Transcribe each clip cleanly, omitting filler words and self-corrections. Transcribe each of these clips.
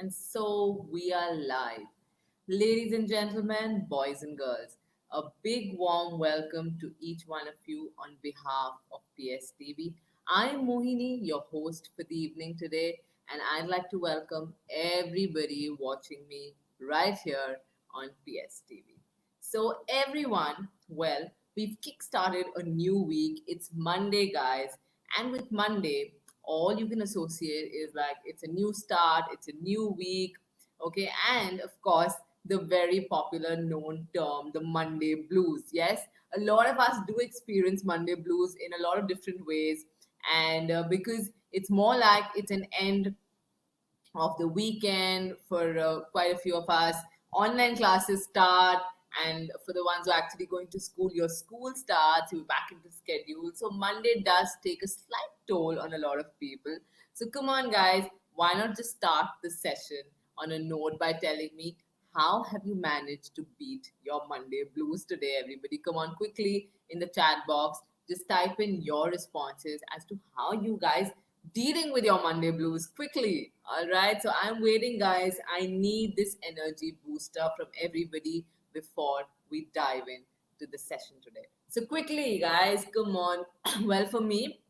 And so we are live. Ladies and gentlemen, boys and girls, a big warm welcome to each one of you on behalf of PSTV. I'm Mohini, your host for the evening today, and I'd like to welcome everybody watching me right here on PSTV. So, everyone, well, we've kickstarted a new week. It's Monday, guys, and with Monday, all you can associate is like it's a new start, it's a new week, okay, and of course, the very popular known term, the Monday blues. Yes, a lot of us do experience Monday blues in a lot of different ways, and because it's more like it's an end of the weekend for quite a few of us. Online classes start, and for the ones who are actually going to school, your school starts, you're back into schedule. So Monday does take a slight toll on a lot of people. So come on, guys, why not just start the session on a note by telling me how have you managed to beat your Monday blues today, everybody? Come on, quickly in the chat box, just type in your responses as to how you guys dealing with your Monday blues quickly. All right. So I'm waiting, guys. I need this energy booster from everybody before we dive in to the session today. So quickly, guys, come on. Well, for me,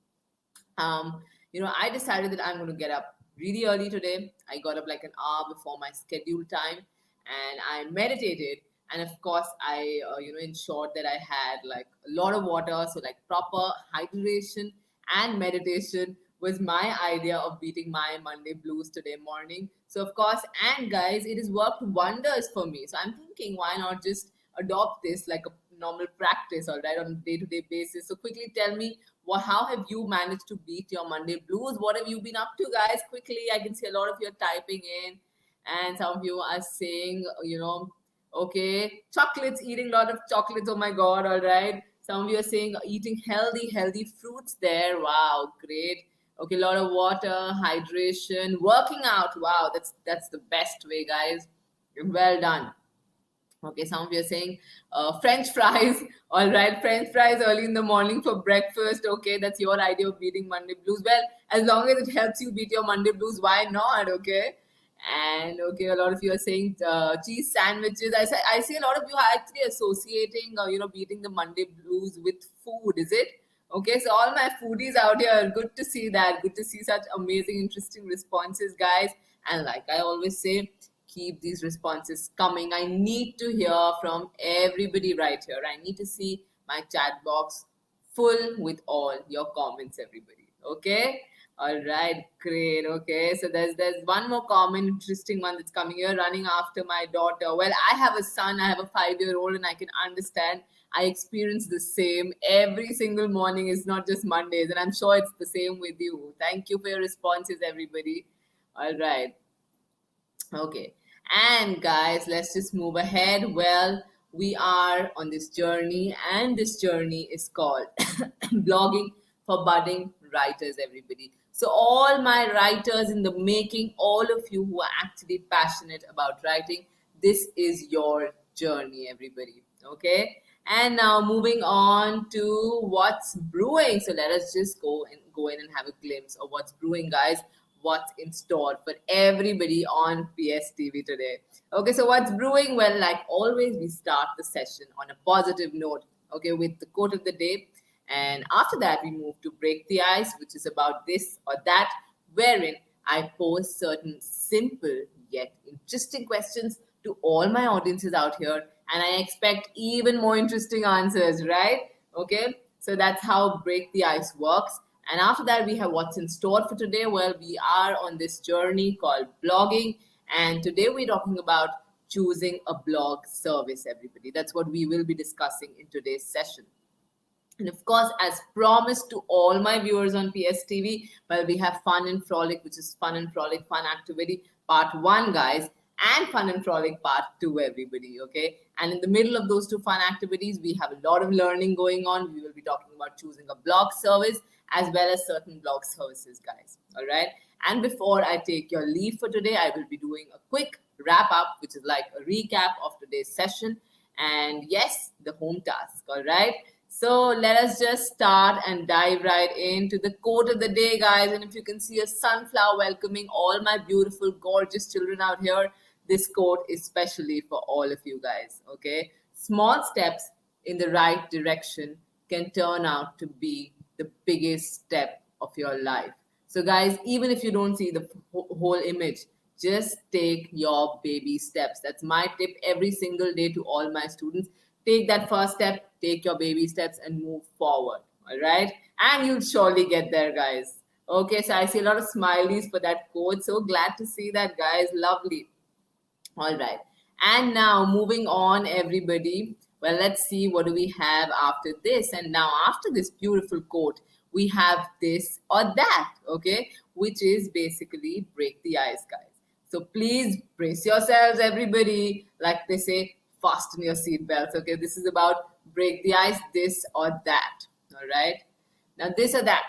I decided that I'm going to get up really early today. I got up like an hour before my scheduled time, and I meditated. And of course, I ensured that I had like a lot of water. So, like proper hydration and meditation was my idea of beating my Monday blues today morning. So, of course, and guys, it has worked wonders for me. So, I'm thinking, why not just adopt this like a normal practice, all right, on a day to day basis? So, quickly tell me, how have you managed to beat your Monday blues? What have you been up to, guys? Quickly, I can see a lot of you are typing in, and some of you are saying, okay, chocolates, eating a lot of chocolates. Oh my God, all right. Some of you are saying eating healthy fruits there. Wow, great. Okay, a lot of water, hydration, working out. Wow, that's the best way, guys. Well done. Okay, some of you are saying French fries. All right, French fries early in the morning for breakfast. Okay, that's your idea of beating Monday blues. Well, as long as it helps you beat your Monday blues, why not? Okay. And okay, a lot of you are saying cheese sandwiches. I see a lot of you are actually associating, beating the Monday blues with food. Is it? Okay, so all my foodies out here, good to see that. Good to see such amazing, interesting responses, guys. And like I always say, keep these responses coming. I need to hear from everybody right here. I need to see my chat box full with all your comments, everybody. Okay? All right, great. Okay, so there's one more comment, interesting one that's coming here. Running after my daughter. Well, I have a son. I have a 5-year-old, and I can understand. I experience the same every single morning. It's not just Mondays, and I'm sure it's the same with you. Thank you for your responses, everybody. All right. Okay. And guys, let's just move ahead. Well, we are on this journey, and this journey is called blogging for budding writers, everybody. So, all my writers in the making, all of you who are actually passionate about writing, this is your journey, everybody. Okay. And now moving on to what's brewing. So let us just go in and have a glimpse of what's brewing, guys. What's in store for everybody on PSTV today. Okay, so what's brewing? Well, like always, we start the session on a positive note, okay, with the quote of the day. And after that, we move to break the ice, which is about this or that, wherein I pose certain simple yet interesting questions to all my audiences out here. And I expect even more interesting answers, right? Okay, so that's how break the ice works. And after that, we have what's in store for today. Well, we are on this journey called blogging. And today we're talking about choosing a blog service, everybody. That's what we will be discussing in today's session. And of course, as promised to all my viewers on PSTV, well, we have Fun and Frolic, which is Fun and Frolic Fun Activity Part 1, guys, and Fun and Frolic Part 2, everybody, okay? And in the middle of those two fun activities, we have a lot of learning going on. We will be talking about choosing a blog service as well as certain blog services, guys, all right? And before I take your leave for today, I will be doing a quick wrap up, which is like a recap of today's session. And yes, the home task, all right? So let us just start and dive right into the quote of the day, guys. And if you can see a sunflower welcoming all my beautiful, gorgeous children out here, this quote is specially for all of you guys. Okay, small steps in the right direction can turn out to be the biggest step of your life. So, guys, even if you don't see the whole image, just take your baby steps. That's my tip every single day to all my students. Take that first step, take your baby steps, and move forward. All right. And you'll surely get there, guys. Okay, so I see a lot of smileys for that quote. So glad to see that, guys. Lovely. All right. And now moving on, everybody. Well, let's see what do we have after this. And now after this beautiful quote, we have this or that, okay, which is basically break the ice, guys. So please brace yourselves, everybody. Like they say, fasten your seatbelts. Okay, this is about break the ice, this or that. All right. Now, this or that,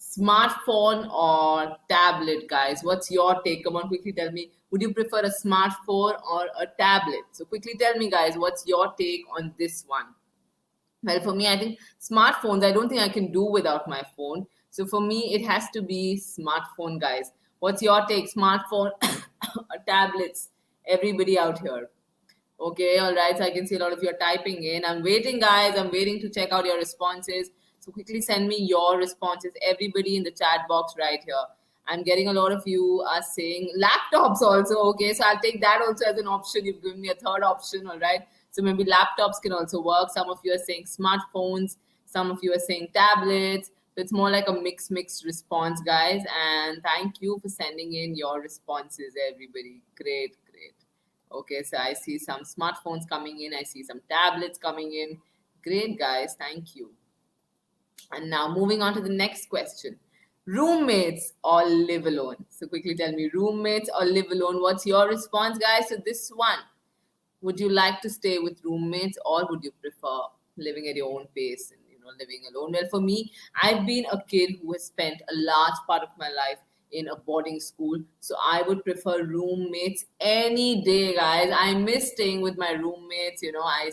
smartphone or tablet, guys? What's your take? Come on, quickly tell me. Would you prefer a smartphone or a tablet? So, quickly tell me, guys, what's your take on this one? Well, for me, I think smartphones, I don't think I can do without my phone. So, for me, it has to be smartphone, guys. What's your take? Smartphone or tablets? Everybody out here. Okay, all right. So I can see a lot of you are typing in. I'm waiting, guys. I'm waiting to check out your responses. So quickly send me your responses. Everybody in the chat box right here. I'm getting a lot of you are saying laptops also. Okay, so I'll take that also as an option. You've given me a third option, all right. So maybe laptops can also work. Some of you are saying smartphones. Some of you are saying tablets. So it's more like a mixed response, guys. And thank you for sending in your responses, everybody. Great, great. Okay, so I see some smartphones coming in. I see some tablets coming in. Great, guys. Thank you. And now moving on to the next question. Roommates or live alone? So quickly tell me, roommates or live alone? What's your response, guys, to this one? Would you like to stay with roommates or would you prefer living at your own pace and living alone? Well, for me, I've been a kid who has spent a large part of my life in a boarding school, so I would prefer roommates any day, guys. I miss staying with my roommates. I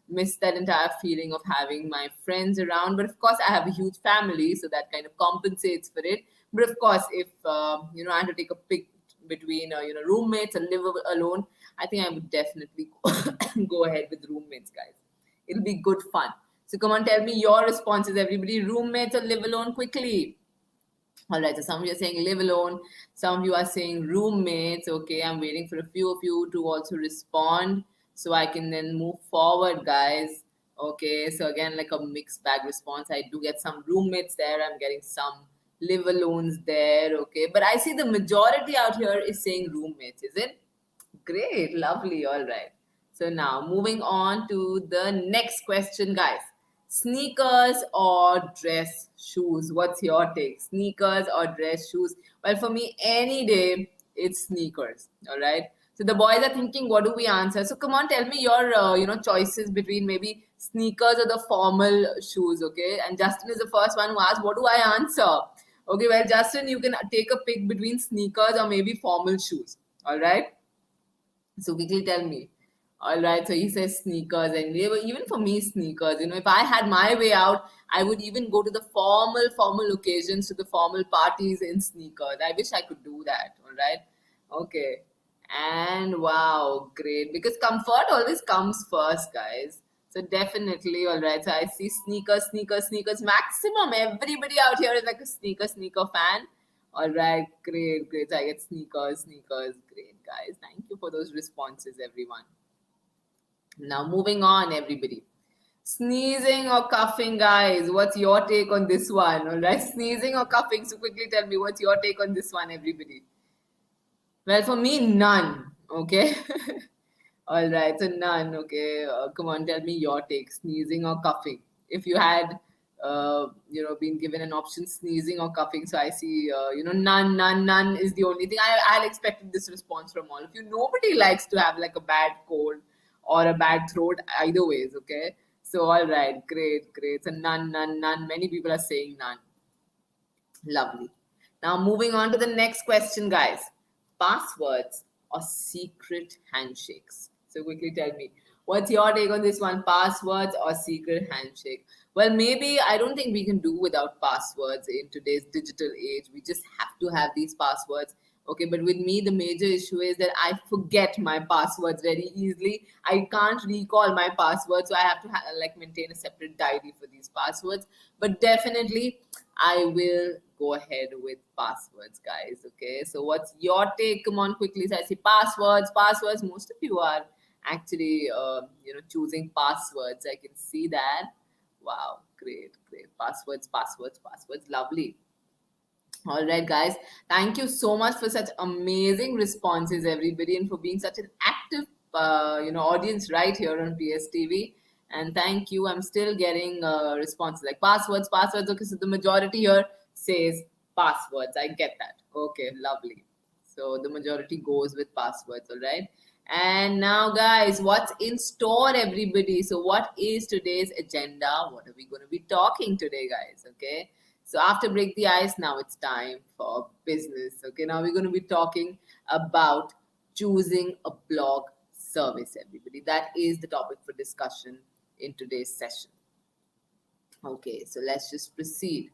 miss that entire feeling of having my friends around. But of course, I have a huge family, so that kind of compensates for it. But of course, if I had to take a pick between roommates and live alone, I think I would definitely go ahead with roommates, guys. It'll be good fun. So come on, tell me your responses, everybody. Roommates or live alone? Quickly. All right, so some of you are saying live alone, some of you are saying roommates. Okay, I'm waiting for a few of you to also respond so I can then move forward, guys. Okay, so again, like a mixed bag response. I do get some roommates there, I'm getting some live alones there. Okay, but I see the majority out here is saying roommates, is it? Great, lovely, all right. So now moving on to the next question, guys. Sneakers or dress shoes? What's your take? Sneakers or dress shoes? Well, for me, any day, it's sneakers. All right. So the boys are thinking, what do we answer? So come on, tell me your choices between maybe sneakers or the formal shoes. Okay. And Justin is the first one who asked, what do I answer? Okay. Well, Justin, you can take a pick between sneakers or maybe formal shoes. All right. So quickly tell me. All right, so he says sneakers, and even for me, sneakers. If I had my way out, I would even go to the formal occasions, to the formal parties in sneakers. I wish I could do that. All right, okay, and wow, great, because comfort always comes first, guys. So definitely, all right. So I see sneakers. Maximum, everybody out here is like a sneaker fan. All right, great. So I get sneakers. Great, guys. Thank you for those responses, everyone. Now, moving on, everybody. Sneezing or coughing, guys? What's your take on this one? All right, sneezing or coughing? So, quickly tell me what's your take on this one, everybody. Well, for me, none. Okay. All right, so none. Okay, come on, tell me your take: sneezing or coughing. If you had, been given an option, sneezing or coughing. So I see, none is the only thing. I expected this response from all of you. Nobody likes to have like a bad cold or a bad throat, either ways. Okay, so all right, great. So none. Many people are saying none. Lovely. Now moving on to the next question, guys. Passwords or secret handshakes? So quickly tell me, What's your take on this one? Passwords or secret handshake? Well, maybe I don't think we can do without passwords in today's digital age. We just have to have these passwords. Okay, but with me, the major issue is that I forget my passwords very easily. I can't recall my passwords, so I have to like maintain a separate diary for these passwords. But definitely, I will go ahead with passwords, guys. Okay, so what's your take? Come on, quickly. So I say passwords, passwords. Most of you are actually, choosing passwords. I can see that. Wow, great, great. Passwords, passwords, passwords. Lovely. All right, guys. Thank you so much for such amazing responses, everybody, and for being such an active, audience right here on PSTV. And thank you. I'm still getting responses like passwords, passwords. Okay, so the majority here says passwords. I get that. Okay, lovely. So the majority goes with passwords. All right. And now, guys, what's in store, everybody? So, what is today's agenda? What are we going to be talking today, guys? Okay. So after break the ice, now it's time for business. Okay, now we're going to be talking about choosing a blog service, everybody. That is the topic for discussion in today's session. Okay, so let's just proceed.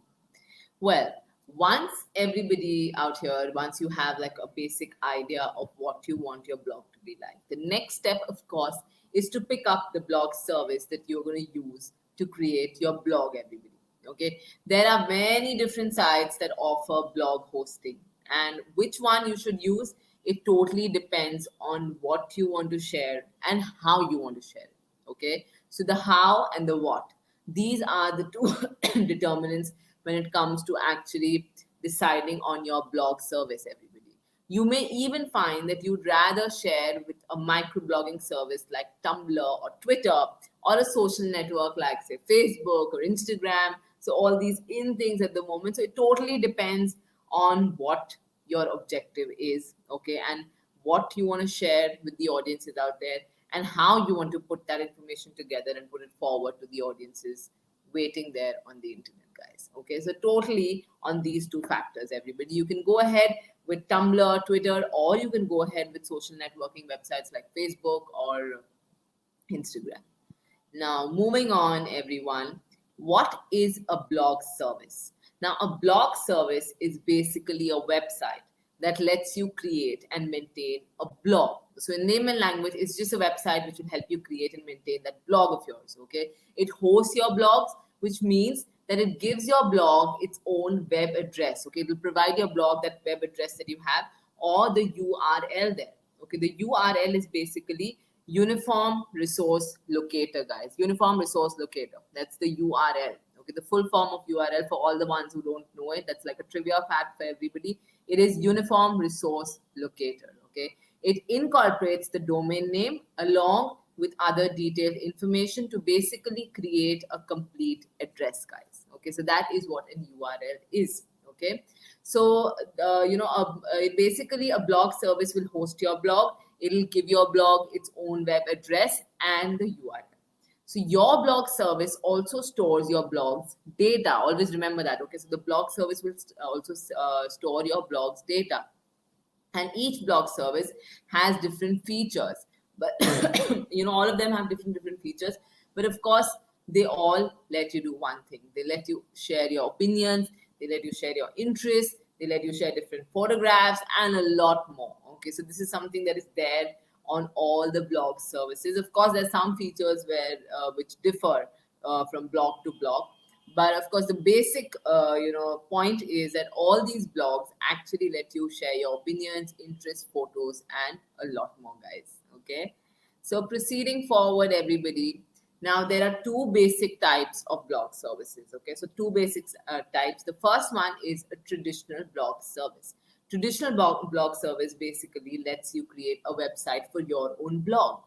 Well, once everybody out here, once you have like a basic idea of what you want your blog to be like, the next step, of course, is to pick up the blog service that you're going to use to create your blog, everybody. Okay, there are many different sites that offer blog hosting, and which one you should use, it totally depends on what you want to share and how you want to share it. Okay, so the how and the what, these are the two determinants when it comes to actually deciding on your blog service, everybody. You may even find that you'd rather share with a microblogging service like Tumblr or Twitter, or a social network like, say, Facebook or Instagram. So, all these in things at the moment. So, it totally depends on what your objective is, okay, and what you want to share with the audiences out there, and how you want to put that information together and put it forward to the audiences waiting there on the internet, guys. Okay, so totally on these two factors, everybody. You can go ahead with Tumblr, Twitter, or you can go ahead with social networking websites like Facebook or Instagram. Now, moving on, everyone, what is a blog service? Now, a blog service is basically a website that lets you create and maintain a blog. So, in name and language, it's just a website which will help you create and maintain that blog of yours. Okay, it hosts your blogs, which means that it gives your blog its own web address. Okay, it will provide your blog that web address that you have, or the URL there. Okay, the URL is basically Uniform Resource Locator, guys. Uniform Resource Locator. That's the URL. Okay, the full form of URL for all the ones who don't know it. That's like a trivia fact for everybody. It is Uniform Resource Locator. Okay, it incorporates the domain name along with other detailed information to basically create a complete address, guys. Okay, so that is what an URL is. Okay, so basically a blog service will host your blog. It'll give your blog its own web address and the URL. So your blog service also stores your blog's data. Always remember that. Okay, so the blog service will also store your blog's data, and each blog service has different features. But all of them have different features. But of course, they all let you do one thing. They let you share your opinions. They let you share your interests. They let you share different photographs and a lot more. Okay, so this is something that is there on all the blog services. Of course, there's some features where which differ from blog to blog, but of course, the basic point is that all these blogs actually let you share your opinions, interests, photos, and a lot more, guys. Okay, so proceeding forward, everybody. Now, there are two basic types of blog services. Okay, so two basic types. The first one is a traditional blog service. Traditional blog service basically lets you create a website for your own blog.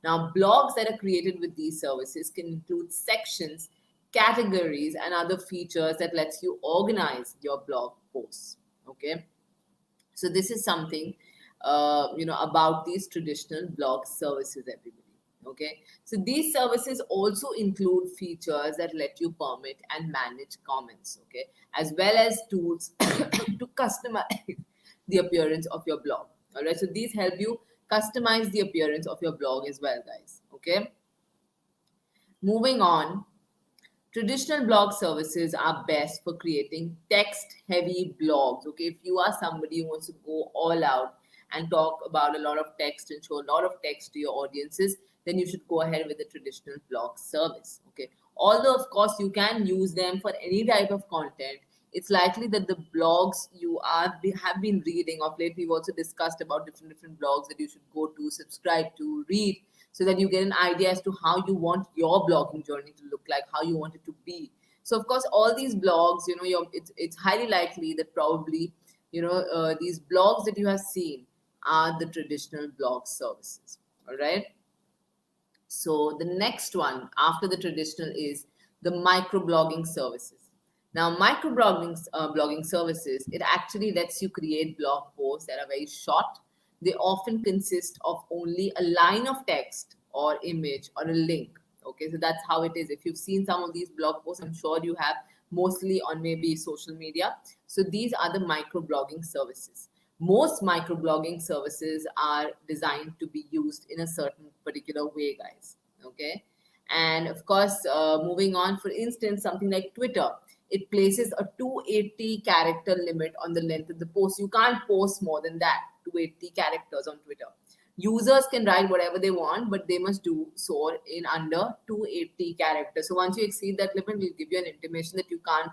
Now, blogs that are created with these services can include sections, categories, and other features that lets you organize your blog posts. Okay, so this is something about these traditional blog services, everybody. Okay, so these services also include features that let you permit and manage comments, okay, as well as tools to customize the appearance of your blog. All right, so these help you customize the appearance of your blog as well, guys. Okay, moving on. Traditional blog services are best for creating text heavy blogs. Okay, if you are somebody who wants to go all out and talk about a lot of text and show a lot of text to your audiences, then you should go ahead with the traditional blog service. Okay, although of course you can use them for any type of content, it's likely that the blogs you have been reading of late, we've also discussed about different blogs that you should go to, subscribe to, read, so that you get an idea as to how you want your blogging journey to look like, how you want it to be. So of course, all these blogs, it's highly likely that probably these blogs that you have seen are the traditional blog services. All right. So the next one after the traditional is the microblogging services. Now, blogging services, it actually lets you create blog posts that are very short. They often consist of only a line of text or image or a link. Okay, so that's how it is. If you've seen some of these blog posts, I'm sure you have, mostly on maybe social media. So these are the microblogging services. Most microblogging services are designed to be used in a certain particular way, guys. Okay, and of course, moving on, for instance, something like Twitter, it places a 280 character limit on the length of the post. You can't post more than that, 280 characters on Twitter. Users can write whatever they want, but they must do so in under 280 characters. So once you exceed that limit, we'll give you an intimation that you can't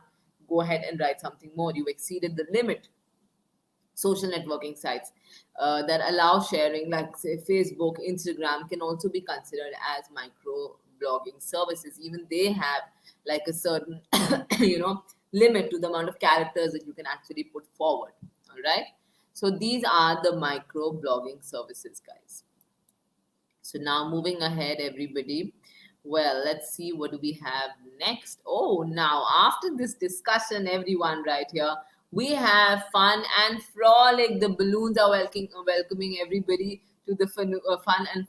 go ahead and write something more. You've exceeded the limit. Social networking sites that allow sharing, like say Facebook, Instagram, can also be considered as micro blogging services. Even they have like a certain limit to the amount of characters that you can actually put forward. All right, so these are the micro blogging services, guys. So now moving ahead, everybody. Well, let's see what do we have next. Oh, now after this discussion, everyone right here, we have fun and frolic. The balloons are welcoming everybody to the fun and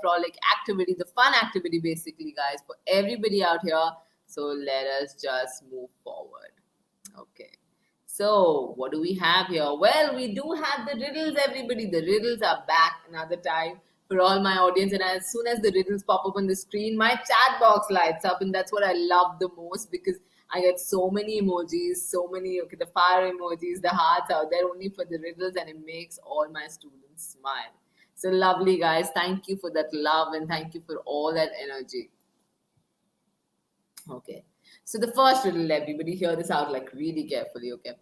frolic activity, the fun activity basically, guys, for everybody out here. So let us just move forward. Okay. So, what do we have here? Well, we do have the riddles, everybody. The riddles are back another time for all my audience. And as soon as the riddles pop up on the screen, my chat box lights up. And that's what I love the most, because I get so many emojis, okay, the fire emojis, the hearts out there only for the riddles, and it makes all my students smile. So lovely, guys. Thank you for that love, and thank you for all that energy. Okay. So the first riddle, everybody hear this out like really carefully, okay?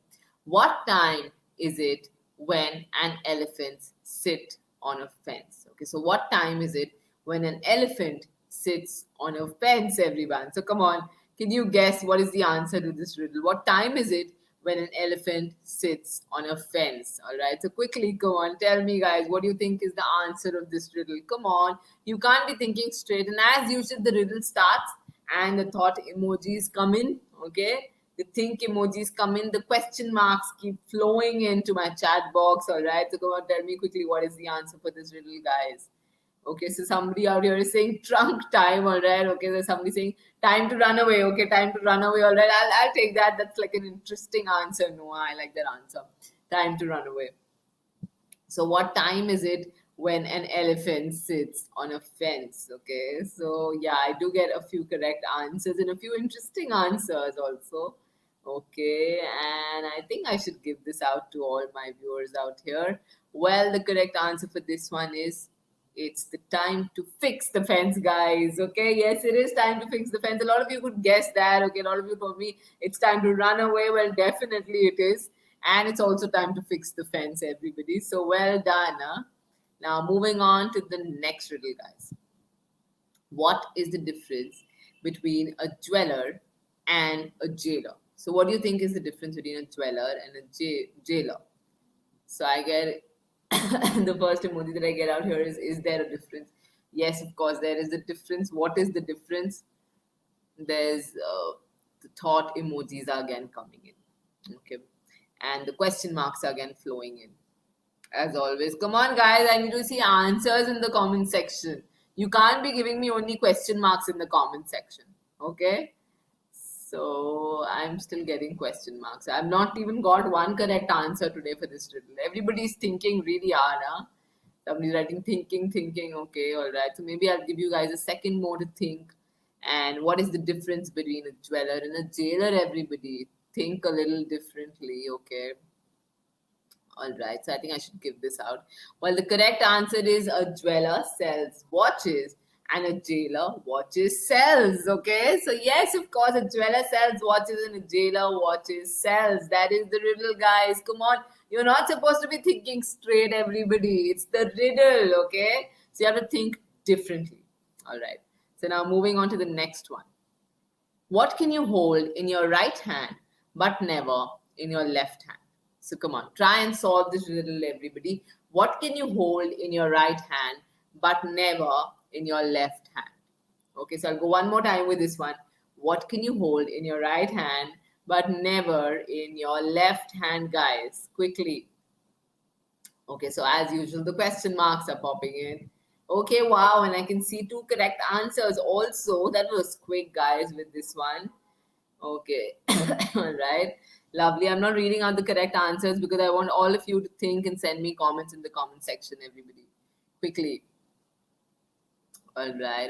What time is it when an elephant sit on a fence? Okay, so what time is it when an elephant sits on a fence, everyone? So come on, can you guess what is the answer to this riddle? What time is it when an elephant sits on a fence? All right, so quickly, come on, tell me, guys, what do you think is the answer of this riddle? Come on, you can't be thinking straight. And as usual, the riddle starts and the thought emojis come in, okay? The think emojis come in, the question marks keep flowing into my chat box, all right? So come on, tell me quickly what is the answer for this riddle, guys. Okay, so somebody out here is saying trunk time, all right? Okay, there's somebody saying time to run away, okay, time to run away, all right? I'll take that. That's like an interesting answer, Noah. I like that answer. Time to run away. So what time is it when an elephant sits on a fence? Okay, so yeah, I do get a few correct answers and a few interesting answers also. Okay, and I think I should give this out to all my viewers out here. Well, the correct answer for this one is it's the time to fix the fence, guys. Okay, yes, it is time to fix the fence. A lot of you could guess that. Okay, a lot of you told me it's time to run away. Well, definitely it is. And it's also time to fix the fence, everybody. So well done. Huh? Now, moving on to the next riddle, guys. What is the difference between a dweller and a jailer? So, what do you think is the difference between a dweller and a jailer? So, I get the first emoji that I get out here is there a difference? Yes, of course, there is a difference. What is the difference? There's the thought emojis are again coming in. Okay. And the question marks are again flowing in. As always. Come on, guys. I need to see answers in the comment section. You can't be giving me only question marks in the comment section. Okay? So, I'm still getting question marks. I've not even got one correct answer today for this riddle. Everybody's thinking really hard, huh? Somebody's writing thinking. Okay, all right. So maybe I'll give you guys a second more to think. And what is the difference between a dweller and a jailer, everybody? Think a little differently, okay? All right, so I think I should give this out. Well, the correct answer is a jeweler sells watches and a jailer watches sells. Okay, so yes, of course, a jeweler sells watches and a jailer watches sells. That is the riddle, guys. Come on, you're not supposed to be thinking straight, everybody. It's the riddle, okay? So you have to think differently. All right, so now moving on to the next one. What can you hold in your right hand but never in your left hand? So come on, try and solve this riddle, everybody. What can you hold in your right hand but never in your left hand? Okay, so I'll go one more time with this one. What can you hold in your right hand but never in your left hand, guys? Quickly. Okay, so as usual, the question marks are popping in. Okay, wow, and I can see two correct answers also. That was quick, guys, with this one. Okay, all right, lovely. I'm not reading out the correct answers because I want all of you to think and send me comments in the comment section, everybody. Quickly. All right.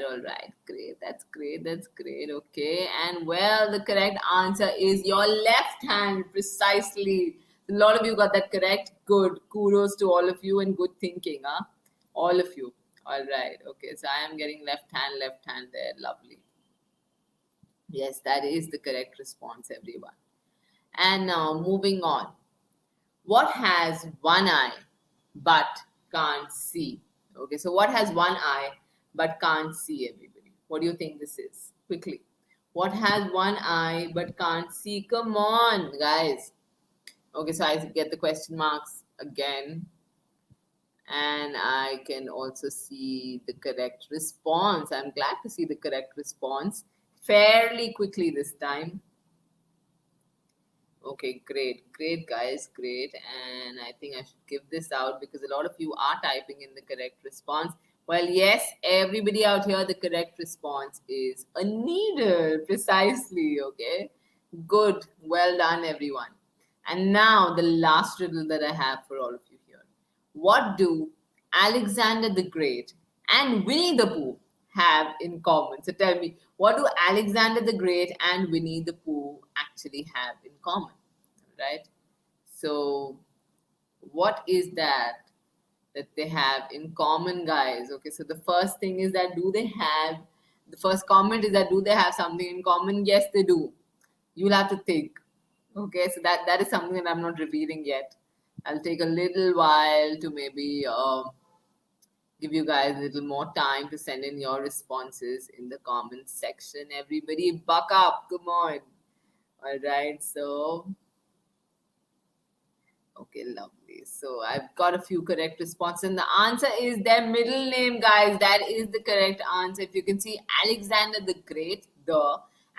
Great. That's great. That's great. Okay. And well, the correct answer is your left hand, precisely. A lot of you got that correct. Good. Kudos to all of you and good thinking, huh? All of you. All right. Okay. So I am getting left hand there. Lovely. Yes, that is the correct response, everyone. And now moving on. What has one eye but can't see? Okay, so what has one eye but can't see, everybody? What do you think this is? Quickly. What has one eye but can't see? Come on, guys. Okay, so I get the question marks again. And I can also see the correct response. I'm glad to see the correct response fairly quickly this time. Okay, great, guys, great. And I think I should give this out because a lot of you are typing in the correct response. Well, yes, everybody out here, the correct response is a needle, precisely. Okay, good, well done, everyone. And now the last riddle that I have for all of you here. What do Alexander the Great and Winnie the Pooh have in common? So tell me, what do Alexander the Great and Winnie the Pooh actually have in common? Right? So, what is that they have in common, guys? Okay, so the first thing is that the first comment is that do they have something in common? Yes, they do. You'll have to think. Okay, so that is something that I'm not revealing yet. I'll take a little while to maybe give you guys a little more time to send in your responses in the comment section. Everybody, buck up. Come on. All right. So, okay, lovely. So I've got a few correct responses. And the answer is their middle name, guys. That is the correct answer. If you can see Alexander the Great,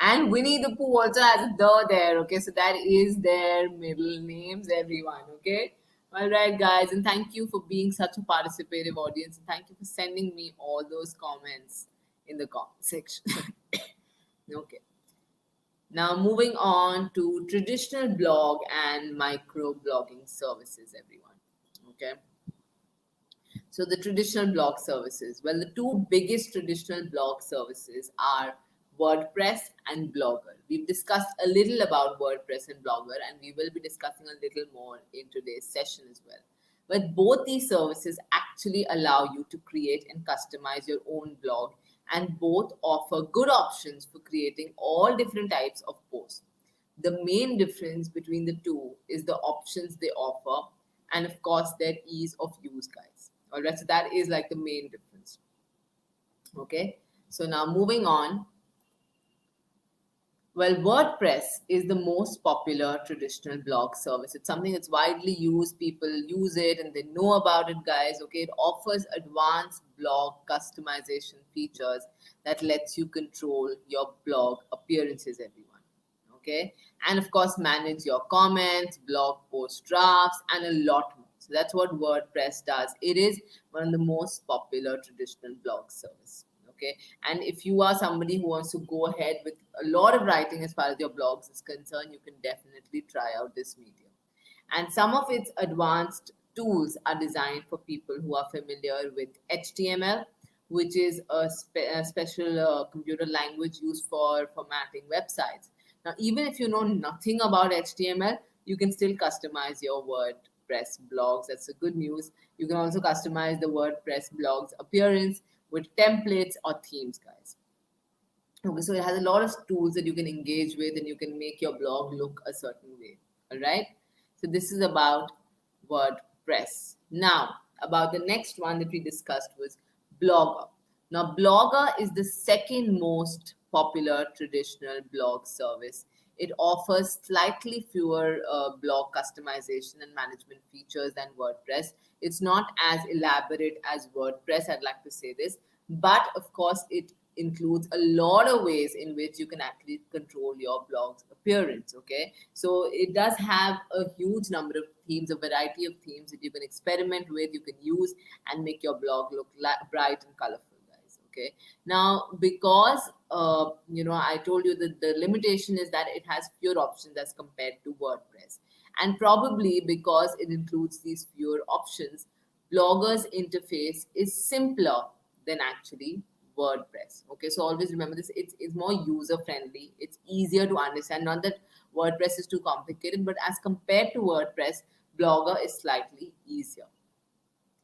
and Winnie the Pooh also has a the there. Okay, so that is their middle names, everyone. Okay. All right, guys, and thank you for being such a participative audience, and thank you for sending me all those comments in the comment section. Okay. Now, moving on to traditional blog and micro blogging services, everyone. Okay. So, the traditional blog services. Well, the two biggest traditional blog services are WordPress and Blogger. We've discussed a little about WordPress and Blogger, and we will be discussing a little more in today's session as well. But both these services actually allow you to create and customize your own blog, and both offer good options for creating all different types of posts. The main difference between the two is the options they offer, and of course, their ease of use, guys. All right, so that is like the main difference. Okay, so now moving on. Well, WordPress is the most popular traditional blog service. It's something that's widely used. People use it and they know about it, guys. Okay, it offers advanced blog customization features that lets you control your blog appearances, everyone. Okay, and of course, manage your comments, blog post drafts, and a lot more. So that's what WordPress does. It is one of the most popular traditional blog service. Okay, and if you are somebody who wants to go ahead with a lot of writing as far as your blogs is concerned, you can definitely try out this medium. And some of its advanced tools are designed for people who are familiar with HTML, which is a special computer language used for formatting websites. Now, even if you know nothing about HTML, you can still customize your WordPress blogs. That's the good news. You can also customize the WordPress blogs appearance with templates or themes, guys. Okay, so it has a lot of tools that you can engage with and you can make your blog look a certain way. All right. So this is about WordPress. Now, about the next one that we discussed was Blogger. Now, Blogger is the second most popular traditional blog service. It offers slightly fewer blog customization and management features than WordPress. It's not as elaborate as WordPress, I'd like to say this, but of course, it includes a lot of ways in which you can actually control your blog's appearance. Okay, so it does have a huge number of themes, a variety of themes that you can experiment with, you can use and make your blog look bright and colorful, guys. Okay, now because I told you that the limitation is that it has fewer options as compared to WordPress, and probably because it includes these fewer options, Blogger's interface is simpler than actually WordPress. Okay, so always remember this, it's more user friendly, it's easier to understand. Not that WordPress is too complicated, but as compared to WordPress, Blogger is slightly easier.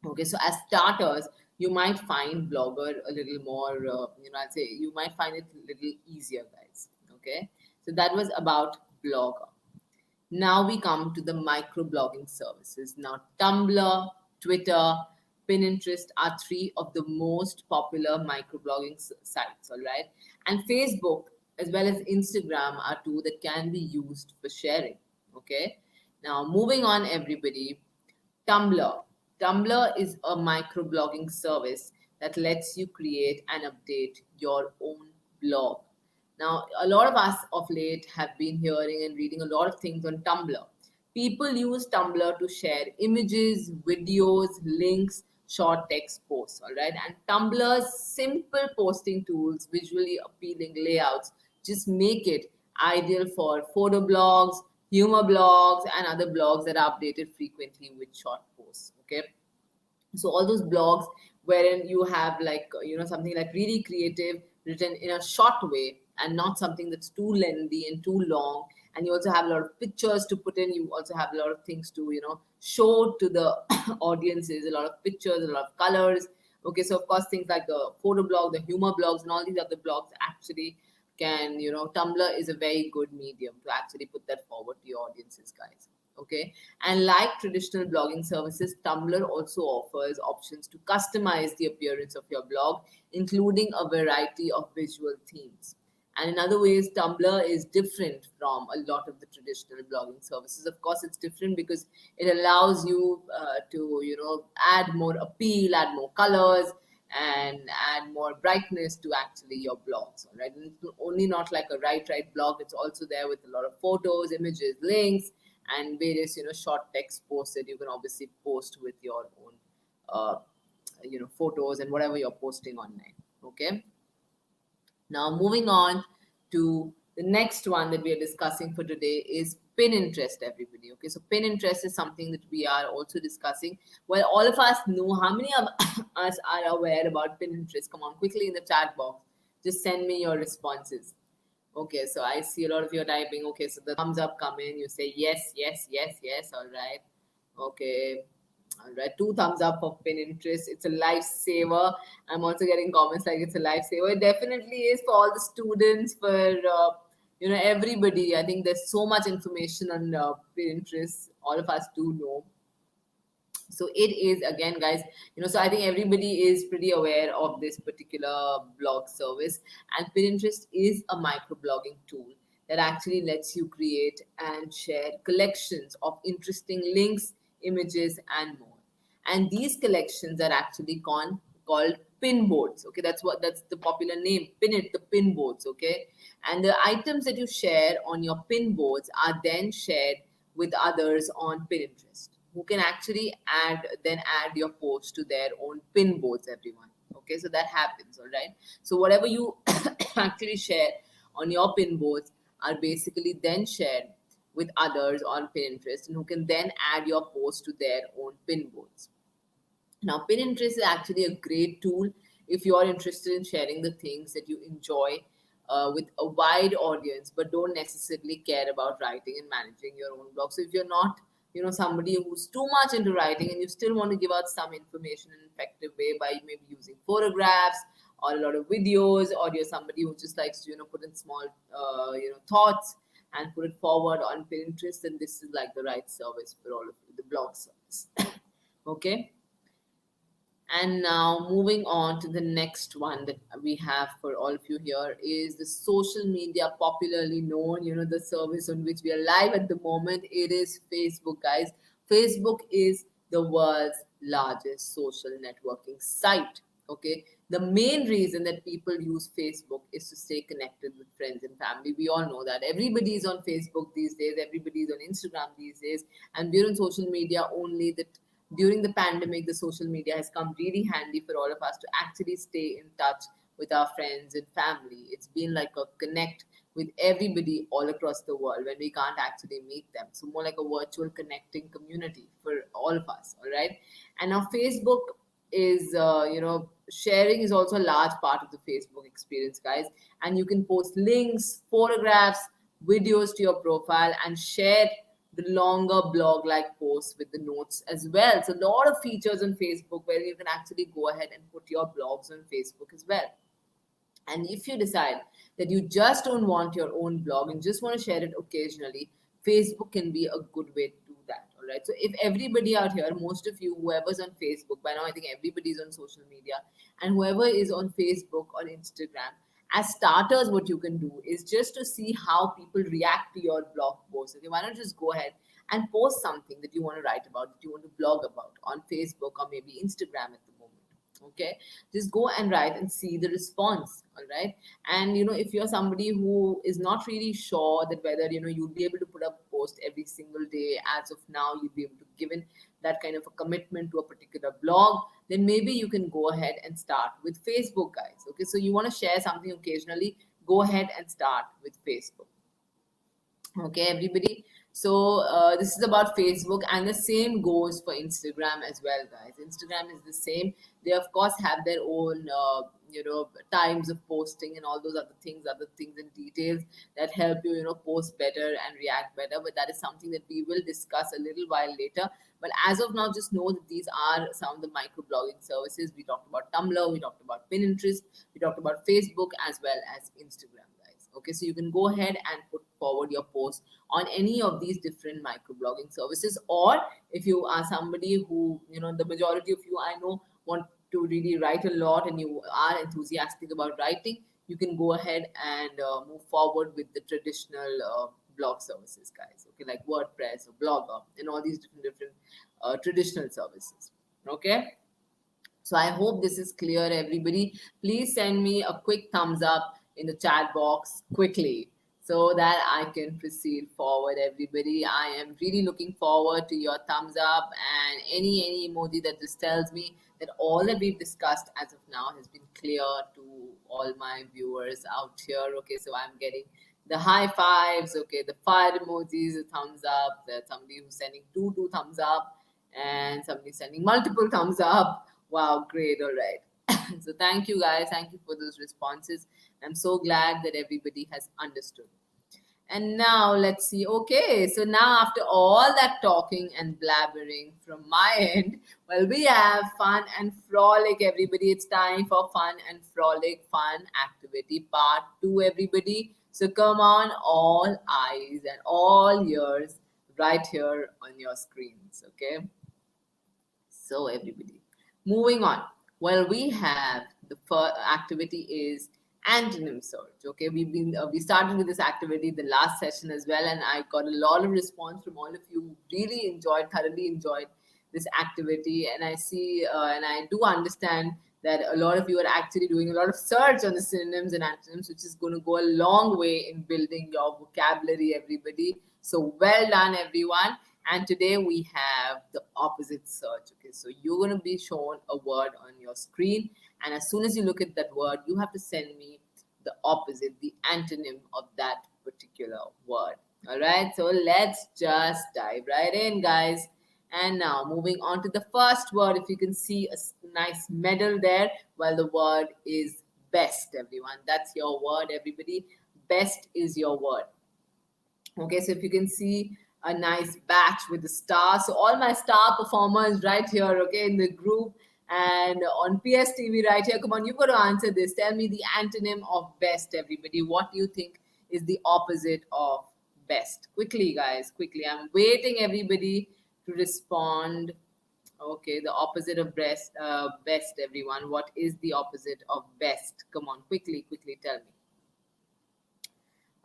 Okay, so as starters, you might find Blogger a little more, I'd say you might find it a little easier, guys. Okay, so that was about Blogger. Now we come to the microblogging services. Now, Tumblr, Twitter, Pinterest are three of the most popular microblogging sites, all right? And Facebook as well as Instagram are two that can be used for sharing, okay? Now, moving on, everybody, Tumblr. Tumblr is a microblogging service that lets you create and update your own blog. Now, a lot of us of late have been hearing and reading a lot of things on Tumblr. People use Tumblr to share images, videos, links, short text posts, all right? And Tumblr's simple posting tools, visually appealing layouts, just make it ideal for photo blogs, humor blogs, and other blogs that are updated frequently with short posts, okay? So all those blogs wherein you have something like really creative written in a short way and not something that's too lengthy and too long, and you also have a lot of pictures to put in, you also have a lot of things to show to the audiences, a lot of pictures, a lot of colors. Okay, so of course things like the photo blog, the humor blogs, and all these other blogs actually can, Tumblr is a very good medium to actually put that forward to your audiences, guys. Okay, and like traditional blogging services, Tumblr also offers options to customize the appearance of your blog, including a variety of visual themes. And in other ways, Tumblr is different from a lot of the traditional blogging services. Of course, it's different because it allows you to add more appeal, add more colors, and add more brightness to actually your blogs. All right, and it's only not like a write blog; it's also there with a lot of photos, images, links, and various short text posts that you can obviously post with your own photos and whatever you're posting online. Okay, now moving on to the next one that we are discussing for today is Pinterest, everybody. Okay, so Pinterest is something that we are also discussing. Well, all of us know. How many of us are aware about Pinterest? Come on, quickly in the chat box, just send me your responses. Okay, so I see a lot of you typing. Okay, so the thumbs up come in. You say yes, yes, yes, yes. All right. Okay. All right. 2 thumbs up for Pinterest. It's a lifesaver. I'm also getting comments like it's a lifesaver. It definitely is for all the students, for everybody. I think there's so much information on Pinterest. All of us do know. So it is, again, guys, so I think everybody is pretty aware of this particular blog service, and Pinterest is a microblogging tool that actually lets you create and share collections of interesting links, images, and more. And these collections are actually called pin boards. Okay, that's the popular name. The pin boards. Okay, and the items that you share on your pin boards are then shared with others on Pinterest, who can actually add your post to their own pin boards, everyone. Okay, so that happens. All right, so whatever you actually share on your pin boards are basically then shared with others on Pinterest and who can then add your post to their own pin boards. Now, Pinterest is actually a great tool if you are interested in sharing the things that you enjoy with a wide audience, but don't necessarily care about writing and managing your own blog. So, if you're not, somebody who's too much into writing and you still want to give out some information in an effective way by maybe using photographs or a lot of videos, or you're somebody who just likes to, put in small, thoughts and put it forward on Pinterest, then this is like the right service for all of you, the blog service. Okay. And now moving on to the next one that we have for all of you here is the social media popularly known, the service on which we are live at the moment. It is Facebook, guys. Facebook is the world's largest social networking site. Okay. The main reason that people use Facebook is to stay connected with friends and family. We all know that. Everybody is on Facebook these days, everybody is on Instagram these days, and we're on social media only that during the pandemic, the social media has come really handy for all of us to actually stay in touch with our friends and family. It's been like a connect with everybody all across the world when we can't actually meet them. So more like a virtual connecting community for all of us. All right. And now Facebook is, sharing is also a large part of the Facebook experience, guys. And you can post links, photographs, videos to your profile and share the longer blog like posts with the notes as well. So a lot of features on Facebook where you can actually go ahead and put your blogs on Facebook as well. And if you decide that you just don't want your own blog and just want to share it occasionally, Facebook can be a good way to do that. All right. So if everybody out here, most of you, whoever's on Facebook, by now I think everybody's on social media, and whoever is on Facebook or Instagram, as starters, what you can do is just to see how people react to your blog post. Okay, why not just go ahead and post something that you want to write about, that you want to blog about on Facebook or maybe Instagram at the moment. Okay, just go and write and see the response. All right. And if you're somebody who is not really sure that whether you'll be able to put up a post every single day, as of now you'll be able to given that kind of a commitment to a particular blog, then maybe you can go ahead and start with Facebook, guys. Okay, so you want to share something occasionally, go ahead and start with Facebook. Okay, everybody. So this is about Facebook, and the same goes for Instagram as well, guys. Instagram is the same. They of course have their own times of posting and all those other things and details that help you post better and react better, but that is something that we will discuss a little while later. But as of now, just know that these are some of the microblogging services. We talked about Tumblr, we talked about Pinterest, we talked about Facebook as well as Instagram. Okay, so you can go ahead and put forward your post on any of these different microblogging services. Or if you are somebody who, the majority of you I know want to really write a lot and you are enthusiastic about writing, you can go ahead and move forward with the traditional blog services, guys. Okay, like WordPress or Blogger and all these different traditional services. Okay. So I hope this is clear, everybody. Please send me a quick thumbs up in the chat box quickly so that I can proceed forward, everybody. I am really looking forward to your thumbs up and any emoji that just tells me that all that we've discussed as of now has been clear to all my viewers out here. Okay, so I'm getting the high fives, okay, the fire emojis, the thumbs up. There's somebody who's sending two thumbs up and somebody sending multiple thumbs up. Wow, great. All right. So thank you, guys. Thank you for those responses. I'm so glad that everybody has understood. And now let's see. Okay, so now after all that talking and blabbering from my end, well, we have fun and frolic, everybody. It's time for fun and frolic, fun activity part 2, everybody. So come on, all eyes and all ears right here on your screens, okay? So everybody, moving on. Well, we have the first activity is antonym search. Okay, we started with this activity the last session as well, and I got a lot of response from all of you who really thoroughly enjoyed this activity. And I see and I do understand that a lot of you are actually doing a lot of search on the synonyms and antonyms, which is going to go a long way in building your vocabulary, everybody. So well done, everyone. And today we have the opposite search. Okay, so you're going to be shown a word on your screen, and as soon as you look at that word, you have to send me the opposite, the antonym of that particular word. All right, so let's just dive right in, guys. And now moving on to the first word, if you can see a nice medal there, well, the word is best, everyone. That's your word, everybody. Best is your word. Okay, so if you can see a nice batch with the stars. So all my star performers right here, okay, in the group and on PSTV right here. Come on, you've got to answer this. Tell me the antonym of best, everybody. What do you think is the opposite of best? Quickly, guys, quickly. I'm waiting everybody to respond. Okay, the opposite of best, everyone. What is the opposite of best? Come on, quickly, quickly tell me.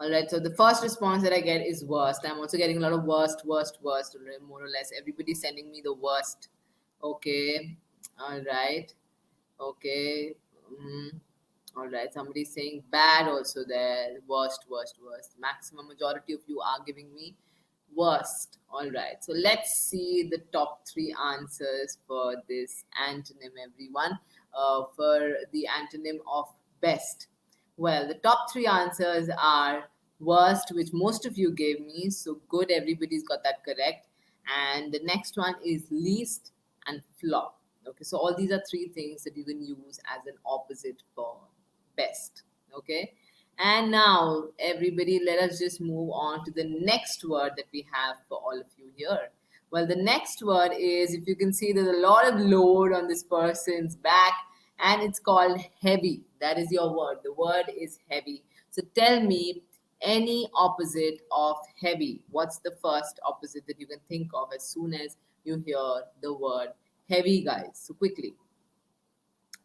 All right, so the first response that I get is worst. I'm also getting a lot of worst, more or less. Everybody's sending me the worst. Okay, all right, okay. All right, somebody's saying bad also there. Worst. Maximum majority of you are giving me worst. All right, so let's see the top three answers for this antonym, everyone. For the antonym of best. Well, the top three answers are worst, which most of you gave me. So good, everybody's got that correct. And the next one is least and flop. Okay, so all these are three things that you can use as an opposite for best. Okay, and now everybody, let us just move on to the next word that we have for all of you here. Well, the next word is, if you can see, there's a lot of load on this person's back, and it's called heavy. That is your word. The word is heavy. So tell me any opposite of heavy. What's the first opposite that you can think of as soon as you hear the word heavy, guys? So quickly.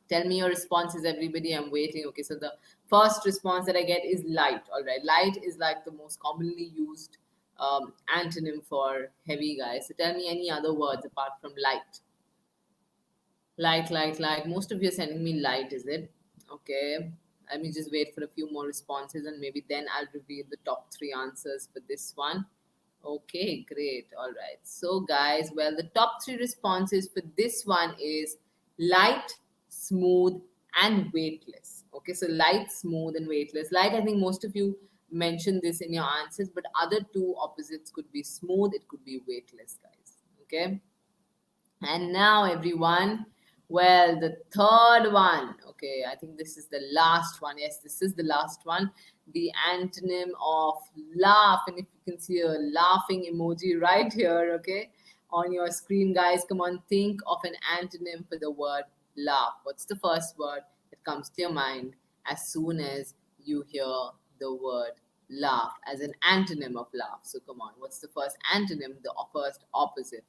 Tell me your responses, everybody. I'm waiting. Okay, so the first response that I get is light. All right, light is like the most commonly used antonym for heavy, guys. So tell me any other words apart from light. Light. Most of you are sending me light, is it? Okay. Let me just wait for a few more responses and maybe then I'll reveal the top three answers for this one. Okay, great. All right. So, guys, well, the top three responses for this one is light, smooth, and weightless. Okay, so light, smooth, and weightless. Light, I think most of you mentioned this in your answers, but other two opposites could be smooth, it could be weightless, guys. Okay. And now, everyone, well, the third one. Okay, I think this is the last one. Yes, this is the last one. The antonym of laugh. And if you can see a laughing emoji right here, okay, on your screen, guys, come on, think of an antonym for the word laugh. What's the first word that comes to your mind as soon as you hear the word laugh as an antonym of laugh? So, come on, what's the first antonym, the first opposite?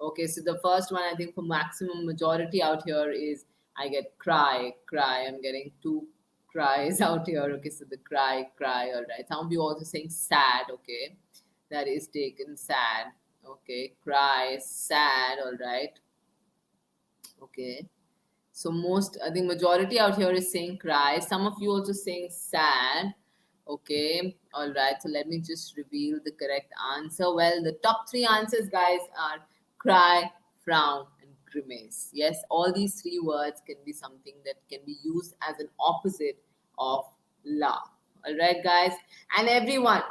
Okay, so the first one I think for maximum majority out here is I get cry. I'm getting two cries out here. Okay, so the cry. All right. Some of you also saying sad. Okay, that is taken sad. Okay, cry, sad. All right. Okay. So most, I think majority out here is saying cry. Some of you also saying sad. Okay, all right. So let me just reveal the correct answer. Well, the top three answers, guys, are cry, frown, and grimace. Yes, all these three words can be something that can be used as an opposite of laugh. All right, guys, and everyone,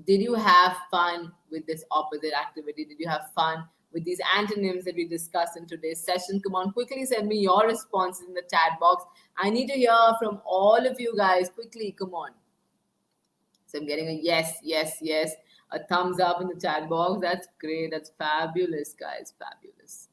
did you have fun with this opposite activity? Did you have fun with these antonyms that we discussed in today's session? Come on, quickly send me your responses in the chat box. I need to hear from all of you guys. Quickly, come on. So I'm getting a yes, a thumbs up in the chat box. That's great. That's fabulous, guys. Fabulous.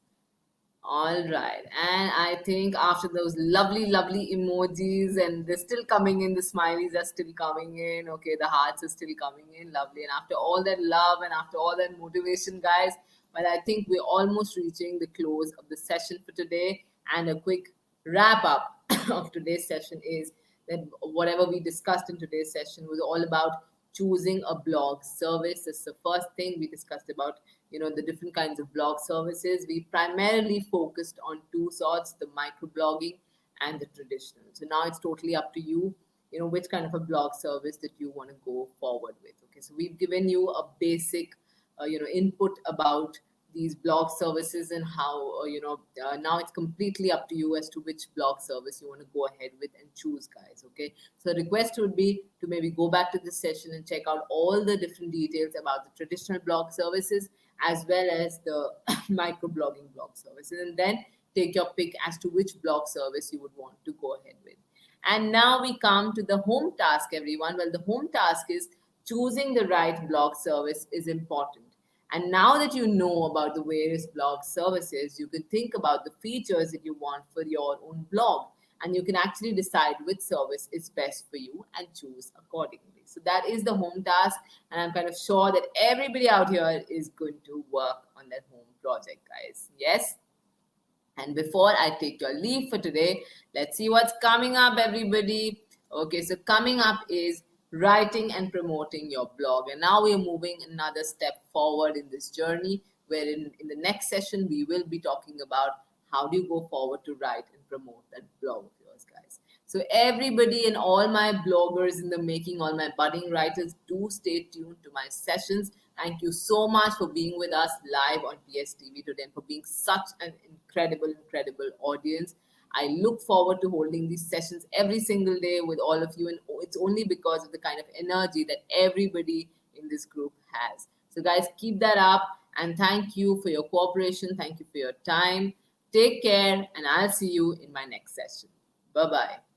All right. And I think after those lovely emojis, and they're still coming in, the smileys are still coming in. Okay, the hearts are still coming in. Lovely. And after all that love and after all that motivation, guys, well, I think we're almost reaching the close of the session for today. And a quick wrap up of today's session is that whatever we discussed in today's session was all about choosing a blog service. That's the first thing we discussed about, the different kinds of blog services. We primarily focused on two sorts, the microblogging and the traditional. So now it's totally up to you, which kind of a blog service that you want to go forward with. Okay, so we've given you a basic, input about these blog services and how now it's completely up to you as to which blog service you want to go ahead with and choose, guys. Okay, so request would be to maybe go back to this session and check out all the different details about the traditional blog services as well as the microblogging blog services, and then take your pick as to which blog service you would want to go ahead with. And now we come to the home task, everyone. Well, the home task is choosing the right blog service is important. And now that you know about the various blog services, you can think about the features that you want for your own blog. And you can actually decide which service is best for you and choose accordingly. So that is the home task. And I'm kind of sure that everybody out here is going to work on that home project, guys. Yes? And before I take your leave for today, let's see what's coming up, everybody. Okay, so coming up is writing and promoting your blog. And now we are moving another step forward in this journey, where in the next session, we will be talking about how do you go forward to write and promote that blog of yours, guys. So everybody and all my bloggers in the making, all my budding writers, do stay tuned to my sessions. Thank you so much for being with us live on PSTV today and for being such an incredible audience. I look forward to holding these sessions every single day with all of you, and it's only because of the kind of energy that everybody in this group has. So, guys, keep that up, and thank you for your cooperation. Thank you for your time. Take care, and I'll see you in my next session. Bye bye.